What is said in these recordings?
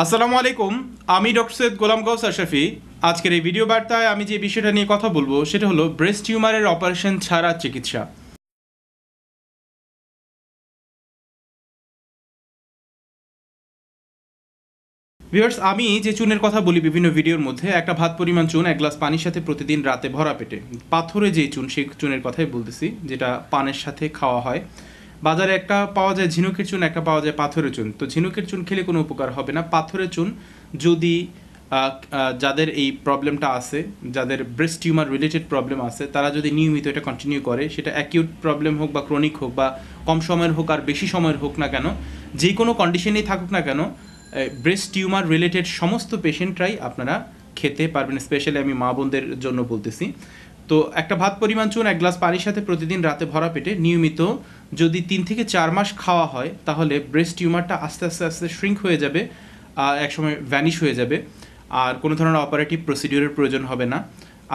আসসালামু আলাইকুম, আমি ডক্টর সৈয়দ গোলাম গৌস আশরাফি। আজকের এই ভিডিও বার্তায় আমি যে বিষয়টা নিয়ে কথা বলবো সেটা হলো ব্রেস্ট টিউমারের অপারেশন ছাড়া চিকিৎসা। ভিউয়ার্স, আমি যে চুনের কথা বলি বিভিন্ন ভিডিওর মধ্যে, একটা ভাত পরিমাণ চুন এক গ্লাস পানির সাথে প্রতিদিন রাতে ভরা পেটে, পাথরে যে চুন সেই চুনের কথাই বলতেছি, যেটা পানের সাথে খাওয়া হয়। বাজারে একটা পাওয়া যায় ঝিনুকের চুন, একটা পাওয়া যায় পাথরের চুন। তো ঝিনুকের চুন খেলে কোনো উপকার হবে না। পাথরের চুন যদি যাদের এই প্রবলেমটা আছে, যাদের ব্রেস্ট টিউমার রিলেটেড প্রবলেম আছে, তারা যদি নিয়মিত এটা কন্টিনিউ করে, সেটা অ্যাকিউট প্রবলেম হোক বা ক্রনিক হোক বা কম সময়ের হোক আর বেশি সময়ের হোক না কেন, যে কোনো কন্ডিশনেই থাকুক না কেন, ব্রেস্ট টিউমার রিলেটেড সমস্ত পেশেন্টরাই আপনারা খেতে পারবেন। স্পেশালি আমি মা বোনদের জন্য বলতেছি। তো একটা ভাত পরিমাণ চুন এক গ্লাস পানির সাথে প্রতিদিন রাতে ভরা পেটে নিয়মিত যদি 3 থেকে 4 মাস খাওয়া হয়, তাহলে ব্রেস্ট টিউমারটা আস্তে আস্তে আস্তে শ্রিঙ্ক হয়ে যাবে, একসময় ভ্যানিশ হয়ে যাবে, আর কোনো ধরনের অপারেটিভ প্রসিডিওরের প্রয়োজন হবে না।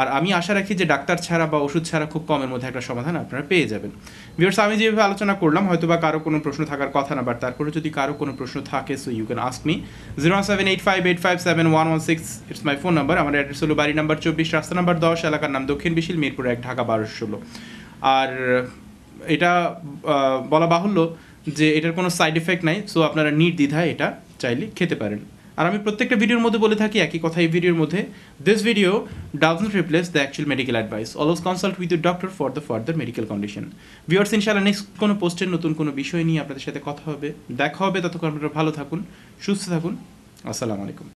আর আমি আশা রাখি যে ডাক্তার ছাড়া বা ওষুধ ছাড়া খুব কমের মধ্যে একটা সমাধান আপনারা পেয়ে যাবেন। ভিউয়ার্স, আমি যেভাবে আলোচনা করলাম, হয়তো বা কারো কোনো প্রশ্ন থাকার কথা না, বাট তারপরে যদি কারো কোনো প্রশ্ন থাকে, so you can ask me. 07858571116 it's my phone number. আমার অ্যাড্রেস হলো বাড়ি নাম্বার 24, রাস্তা নাম্বার 10, এলাকার নাম দক্ষিণ বিশিল, মিরপুর 1, ঢাকা 1216। আর এটা বলা বাহুল্য যে এটার কোনো সাইড এফেক্ট নাই, সো আপনারা নির্দ্বিধায় এটা চাইলে খেতে পারেন। আর আমি প্রত্যেকটা ভিডিওর মধ্যে বলে থাকি একই কথা এই ভিডিওর মধ্যে, this video doesn't replace the actual medical advice, always consult with your doctor for the further medical condition. Viewers, ইনশাআল্লাহ নেক্সট কোনো পোস্টের নতুন কোনো বিষয় নিয়ে আপনাদের সাথে কথা হবে, দেখা হবে। ততক্ষণ আপনারা ভালো থাকুন, সুস্থ থাকুন। আসসালামু আলাইকুম।